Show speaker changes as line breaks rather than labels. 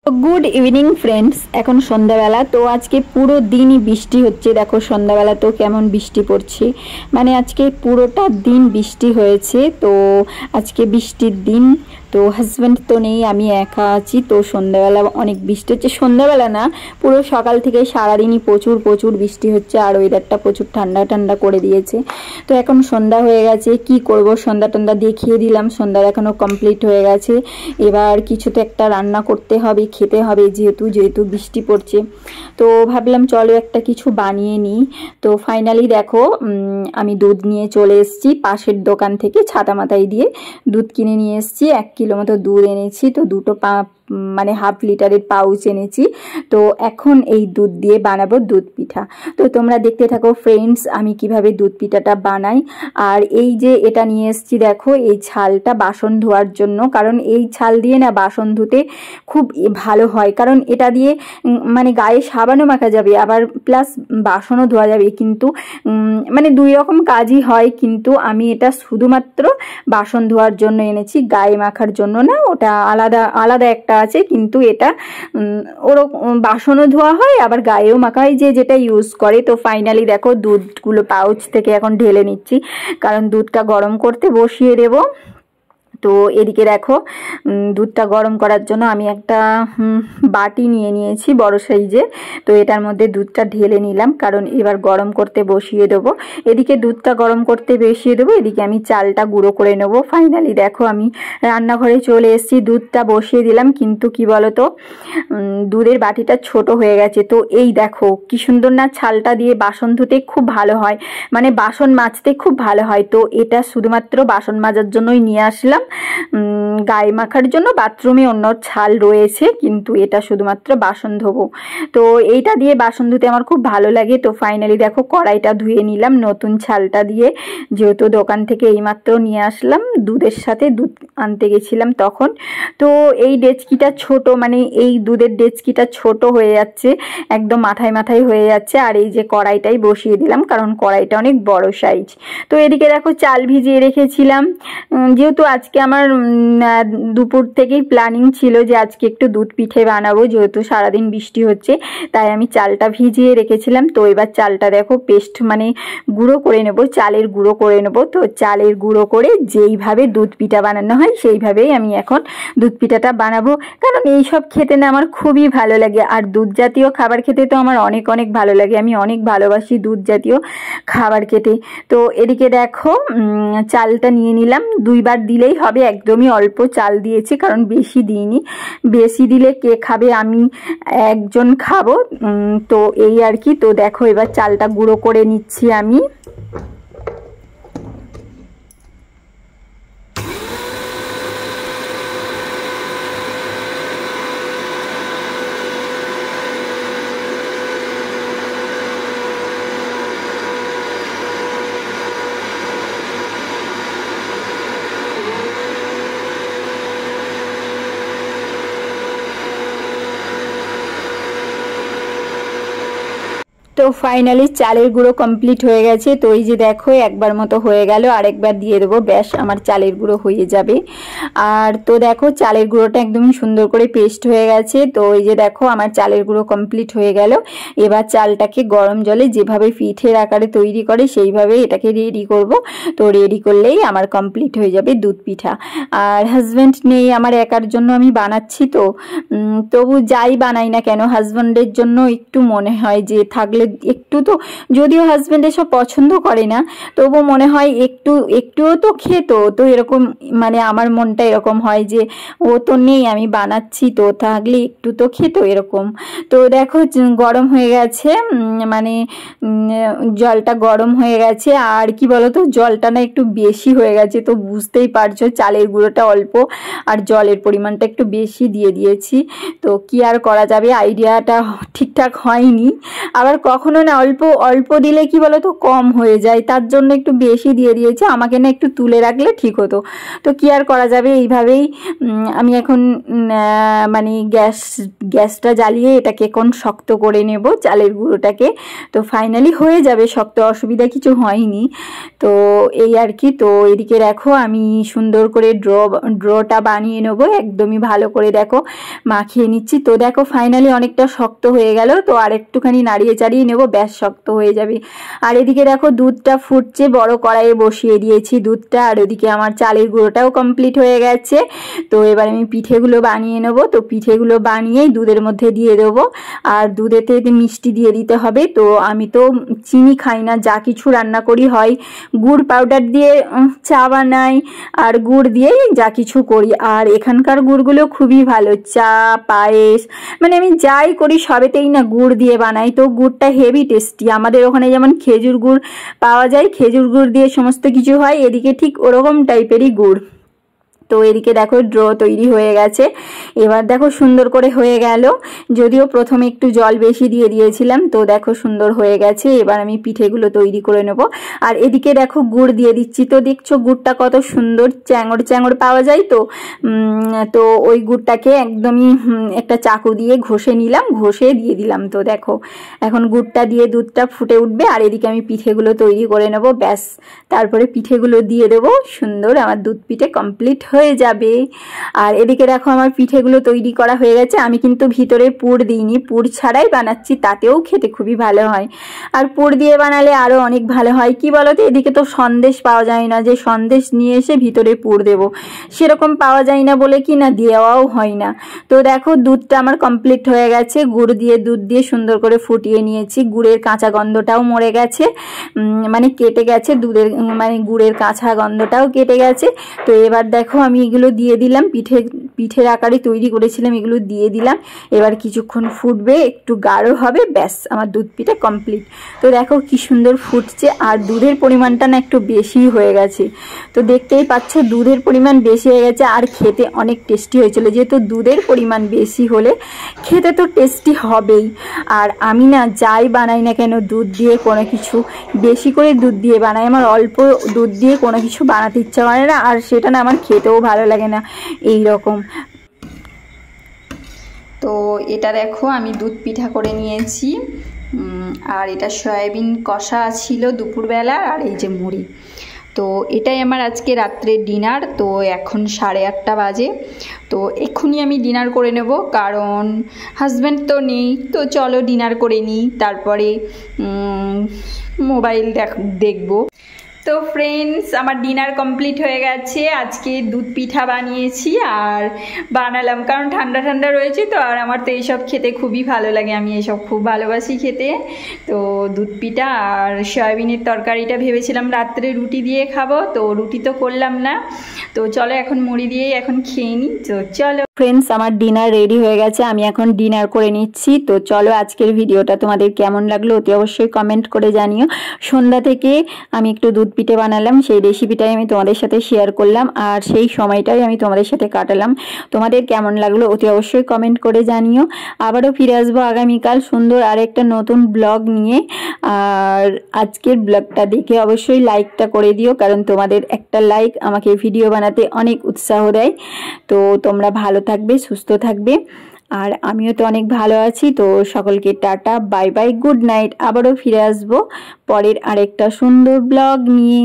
Good evening friends, এখন সন্ধ্যাবেলা। তো আজকে পুরো দিনই বৃষ্টি হচ্ছে। দেখো সন্ধ্যাবেলা তো কেমন বৃষ্টি পড়ছে, মানে আজকে পুরোটা দিন বৃষ্টি হয়েছে। তো আজকে বৃষ্টির দিন, তো হাজব্যান্ড তো নেই, আমি একা আছি। তো সন্ধ্যাবেলা অনেক বৃষ্টি হচ্ছে, সন্ধ্যাবেলা না পুরো সকাল থেকে সারাদিনই প্রচুর প্রচুর বৃষ্টি হচ্ছে, আর ওয়েদারটা প্রচুর ঠান্ডা ঠান্ডা করে দিয়েছে। তো এখন সন্ধ্যা হয়ে গেছে, কি করব, সন্ধ্যা টন্ধ্যা দেখিয়ে দিলাম, সন্ধ্যা এখনও কমপ্লিট হয়ে গেছে। এবার কিছু তো একটা রান্না করতে হবে, খেতে হবে, যেহেতু বৃষ্টি পড়ছে। তো ভাবলাম চলো একটা কিছু বানিয়ে নিই। তো ফাইনালি দেখো আমি দুধ নিয়ে চলে এসেছি পাশের দোকান থেকে, ছাতা মাথায় দিয়ে দুধ কিনে নিয়ে এসেছি। 1 কিলো মতো দুধ এনেছি। তো দুটো মানে হাফ লিটারের পাউচ এনেছি। তো এখন এই দুধ দিয়ে বানাবো দুধ পিঠা। তো তোমরা দেখতে থাকো ফ্রেন্ডস, আমি কিভাবে দুধ পিঠাটা বানাই। আর এই যে এটা নিয়ে এসেছি, দেখো এই ছালটা বাসন ধোয়ার জন্য, কারণ এই ছাল দিয়ে না বাসন ধুতে খুব ভালো হয়। কারণ এটা দিয়ে মানে গায়ে সাবানও মাখা যাবে, আবার প্লাস বাসনও ধোয়া যাবে, কিন্তু মানে 2 রকম কাজই হয়। কিন্তু আমি এটা শুধুমাত্র বাসন ধোয়ার জন্য এনেছি, গায়ে মাখার জন্য না। ওটা আলাদা আলাদা একটা আছে, কিন্তু এটা ওরকম বাসনও ধোয়া হয় আবার গায়েও মাখা হয়, যে যেটা ইউজ করে। তো ফাইনালি দেখো দুধগুলো পাউচ থেকে এখন ঢেলে নিচ্ছি, কারণ দুধটা গরম করতে বসিয়ে দেবো। তো এদিকে দেখো দুধটা গরম করার জন্য আমি একটা বাটি নিয়ে নিয়েছি বড় সাইজে। তো এটার মধ্যে দুধটা ঢেলে নিলাম, কারণ এবার গরম করতে বসিয়ে দেবো। এদিকে দুধটা গরম করতে বসিয়ে দেবো, এদিকে আমি চালটা গুঁড়ো করে নেব। ফাইনালি দেখো আমি রান্নাঘরে চলে এসেছি, দুধটা বসিয়ে দিলাম। কিন্তু কি বলতো, দুধের বাটিটা ছোট হয়ে গেছে। তো এই দেখো কি সুন্দর না, ছালটা দিয়ে বাসন ধুতে খুব ভালো হয়, মানে বাসন মাজতে খুব ভালো হয়। তো এটা শুধুমাত্র বাসন মাজার জন্যই নিয়ে আসলাম, গায়ে মাখার জন্য বাথরুমে অন্য ছাল রয়েছে, কিন্তু এটা শুধুমাত্র বাসন ধোবো। তো এইটা দিয়ে বাসন ধুতে আমার খুব ভালো লাগে। তো ফাইনালি দেখো কড়াইটা ধুয়ে নিলাম নতুন ছালটা দিয়ে, যেহেতু দোকান থেকে এইমাত্র নিয়ে আসলাম, দুধের সাথে দুধ আনতে গেছিলাম তখন। তো এই ডেচকিটা ছোট, মানে এই দুধের ডেচকিটা ছোট হয়ে যাচ্ছে, একদম মাথায় মাথায় হয়ে যাচ্ছে। আর এই যে কড়াইটাই বসিয়ে দিলাম, কারণ কড়াইটা অনেক বড় সাইজ। তো এদিকে দেখো চাল ভিজিয়ে রেখেছিলাম, যেহেতু আজকে আমার দুপুর থেকেই প্ল্যানিং ছিল যে আজকে একটু দুধ পিঠে বানাবো, যেহেতু সারাদিন বৃষ্টি হচ্ছে, তাই আমি চালটা ভিজিয়ে রেখেছিলাম। তো এবার চালটা দেখো পেস্ট মানে গুঁড়ো করে নেব, চালের গুঁড়ো করে নেব। তো চালের গুঁড়ো করে যেইভাবে দুধ পিঠা বানানো হয় সেইভাবেই আমি এখন দুধ পিঠাটা বানাবো, কারণ এইসব খেতে না আমার খুবই ভালো লাগে। আর দুধ জাতীয় খাবার খেতে তো আমার অনেক অনেক ভালো লাগে, আমি অনেক ভালোবাসি দুধ জাতীয় খাবার খেতে। তো এদিকে দেখো চালটা নিয়ে নিলাম, 2 বার দিলেই হবে, একদমই অল্প চাল দিয়েছি, কারণ বেশি দিইনি। বেশি দিলে কে খাবে, আমি একজন খাবো। তো এই আর কি। তো দেখো এবার চালটা গুঁড়ো করে নিচ্ছি আমি। তো ফাইনালি চালের গুঁড়ো কমপ্লিট হয়ে গেছে। তো এই যে দেখো একবার মতো হয়ে গেল, আরেকবার দিয়ে দেবো, ব্যাস আমার চালের গুঁড়ো হয়ে যাবে। আর তো দেখো চালের গুঁড়োটা একদমই সুন্দর করে পেস্ট হয়ে গেছে। তো এই যে দেখো আমার চালের গুঁড়ো কমপ্লিট হয়ে গেল। এবার চালটাকে গরম জলে যেভাবে পিঠের আকারে তৈরি করে সেইভাবে এটাকে রেডি করব। তো রেডি করলেই আমার কমপ্লিট হয়ে যাবে দুধ পিঠা। আর হাজব্যান্ড নেই, আমার একার জন্য আমি বানাচ্ছি। তো তবু যাই বানাই না কেন, হাজব্যান্ডের জন্য একটু মনে হয় যে থাকলে একটু, তো যদিও হাজব্যান্ড এসব পছন্দ করে না, তবু মনে হয় একটুও তো খেত। তো এরকম মানে আমার মনটা এরকম হয় যে ও তো নেই, আমি বানাচ্ছি, তো থাকলে একটু তো খেত, এরকম। তো দেখো গরম হয়ে গেছে, মানে জলটা গরম হয়ে গেছে। আর কি বলতো, জলটা না একটু বেশি হয়ে গেছে। তো বুঝতেই পারছো চালের গুঁড়োটা অল্প আর জলের পরিমাণটা একটু বেশি দিয়ে দিয়েছি। তো কি আর করা যাবে, আইডিয়াটা ঠিকঠাক হয়নি। আবার কখনো না অল্প অল্প দিলে কি বলো তো কম হয়ে যায়, তার জন্য একটু বেশি দিয়ে দিয়েছে। আমাকে না একটু তুলে রাখলে ঠিক হতো, তো কি আর করা যাবে। এইভাবেই আমি এখন মানে গ্যাসটা জ্বালিয়ে এটাকে এখন শক্ত করে নেব, চালের গুঁড়োটাকে। তো ফাইনালি হয়ে যাবে শক্ত, অসুবিধা কিছু হয়নি। তো এই আর কি। তো এদিকে দেখো আমি সুন্দর করে ড্রোটা বানিয়ে নেবো, একদমই ভালো করে দেখো মাখিয়ে নিচ্ছি। তো দেখো ফাইনালি অনেকটা শক্ত হয়ে গেল, তো আর একটুখানি নাড়িয়ে চাড়িয়ে নেবো, ব্যাস শক্ত হয়ে যাবে। আর এদিকে দেখো দুধটা ফুটছে, বড় কড়াইয়ে বসিয়ে দিয়েছি দুধটা। আর ওদিকে আমার চালের গুঁড়োটাও কমপ্লিট হয়ে গেছে। তো এবার আমি পিঠেগুলো বানিয়ে নেবো। তো পিঠেগুলো বানিয়েই দুধের মধ্যে দিয়ে দেবো, আর দুধেতে মিষ্টি দিয়ে দিতে হবে। তো আমি তো চিনি খাই না, যা কিছু রান্না করি হয় গুড় পাউডার দিয়ে চা বানাই আর গুড় দিয়েই যা কিছু করি। আর এখানকার গুড়গুলো খুবই ভালো, চা পায়েস মানে আমি যাই করি সবেতেই না গুড় দিয়ে বানাই। তো গুড়টা হেভি টেস্টি। আমাদের ওখানে যেমন খেজুর গুড় পাওয়া যায়, খেজুর গুড় দিয়ে সমস্ত কিছু হয়, এদিকে ঠিক ওরকম টাইপেরই গুড়। তো এদিকে দেখো ড্র তৈরি হয়ে গেছে। এবার দেখো সুন্দর করে হয়ে গেল, যদিও প্রথমে একটু জল বেশি দিয়ে দিয়েছিলাম। তো দেখো সুন্দর হয়ে গেছে। এবার আমি পিঠেগুলো তৈরি করে নেব। আর এদিকে দেখো গুড় দিয়ে দিচ্ছি। তো দেখছো গুড়টা কত সুন্দর চ্যাঙড় চ্যাঙড় পাওয়া যায়। তো ওই গুড়টাকে একদমই একটা চাকু দিয়ে ঘষে নিলাম, ঘষে দিয়ে দিলাম। তো দেখো এখন গুড়টা দিয়ে দুধটা ফুটে উঠবে, আর এদিকে আমি পিঠেগুলো তৈরি করে নেব, ব্যাস তারপরে পিঠেগুলো দিয়ে দেবো। সুন্দর আমার দুধ পিঠে কমপ্লিট হয়ে যাবে। আর এদিকে দেখো আমার পিঠেগুলো তৈরি করা হয়ে গেছে। আমি কিন্তু ভিতরে পুর দিইনি, পুর ছাড়াই বানাচ্ছি, তাতেও খেতে খুবই ভালো হয়। আর পুর দিয়ে বানালে আরও অনেক ভালো হয়। কি বলতো, এদিকে তো সন্দেশ পাওয়া যায় না যে সন্দেশ নিয়ে এসে ভিতরে পুর দেব, সেরকম পাওয়া যায় না বলে কি না দেওয়াও হয় না। তো দেখো দুধটা আমার কমপ্লিট হয়ে গেছে, দুধ দিয়ে সুন্দর করে ফুটিয়ে নিয়েছি। গুড়ের কাঁচা গন্ধটাও মরে গেছে, মানে কেটে গেছে দুধের মানে গুড়ের কাঁচা গন্ধটাও কেটে গেছে। তো এবার দেখো আমি এগুলো দিয়ে দিলাম, পিঠের আকারে তৈরি করেছিলাম, এগুলো দিয়ে দিলাম। এবার কিছুক্ষণ ফুটবে, একটু গাঢ় হবে, ব্যাস আমার দুধ পিঠে কমপ্লিট। তো দেখো কি সুন্দর ফুটছে। আর দুধের পরিমাণটা না একটু বেশি হয়ে গেছে, তো দেখতেই পাচ্ছ দুধের পরিমাণ বেশি হয়ে গেছে। আর খেতে অনেক টেস্টি হয়েছিল, যেহেতু দুধের পরিমাণ বেশি হলে খেতে তো টেস্টি হবেই। আর আমি না যাই বানাই না কেন দুধ দিয়ে কোনো কিছু বেশি করে দুধ দিয়ে বানাই, আমার অল্প দুধ দিয়ে কোনো কিছু বানাতে ইচ্ছা করে না, আর সেটা না আমার খেতেও ভালো লাগে না এই রকম। তো এটা দেখো আমি দুধ পিঠা করে নিয়েছি, আর এটা সয়াবিন কষা ছিল দুপুরবেলা, আর এই যে মুড়ি। তো এটাই আমার আজকে রাত্রের ডিনার। তো এখন 8:30 বাজে। তো এক্ষুনি আমি ডিনার করে নেব, কারণ হাজব্যান্ড তো নেই। তো চলো ডিনার করে নিই, তারপরে মোবাইল দেখবো। তো ফ্রেন্ডস আমার ডিনার কমপ্লিট হয়ে গেছে। আজকে দুধ পিঠা বানিয়েছি আর বানালাম, কারণ ঠান্ডা ঠান্ডা রয়েছে তো, আর আমার তো এইসব খেতে খুবই ভালো লাগে, আমি এসব খুব ভালোবাসি খেতে। তো দুধ পিঠা আর সয়াবিনের তরকারিটা ভেবেছিলাম রাত্রে রুটি দিয়ে খাবো, তো রুটি তো করলাম না। তো চলো এখন মুড়ি দিয়েই এখন খেয়ে নিই। তো চলো ফ্রেন্ডস আমার ডিনার রেডি হয়ে গেছে, আমি এখন ডিনার করে নিচ্ছি। তো চলো আজকের ভিডিওটা তোমাদের কেমন লাগলো অতি অবশ্যই কমেন্ট করে জানিও। সন্ধ্যা থেকে আমি একটু দুধ পিঠে বানালাম, সেই রেসিপিটাই আমি তোমাদের সাথে শেয়ার করলাম, আর সেই সময়টাই আমি তোমাদের সাথে কাটালাম। তোমাদের কেমন লাগলো অতি অবশ্যই কমেন্ট করে জানিও। আবারও ফিরে আসবো আগামীকাল সুন্দর আরেকটা নতুন ব্লগ নিয়ে। আর আজকের ব্লগটা দেখে অবশ্যই লাইকটা করে দিও, কারণ তোমাদের একটা লাইক আমাকে ভিডিও বানাতে অনেক উৎসাহ দেয়। তো তোমরা ভালো থাকবে, সুস্থ থাকবে, আর আমিও তো অনেক ভালো আছি। তো সকলকে tata, bye bye, good night. আবারও ফিরে আসবো পরের আরেকটা সুন্দর ব্লগ নিয়ে।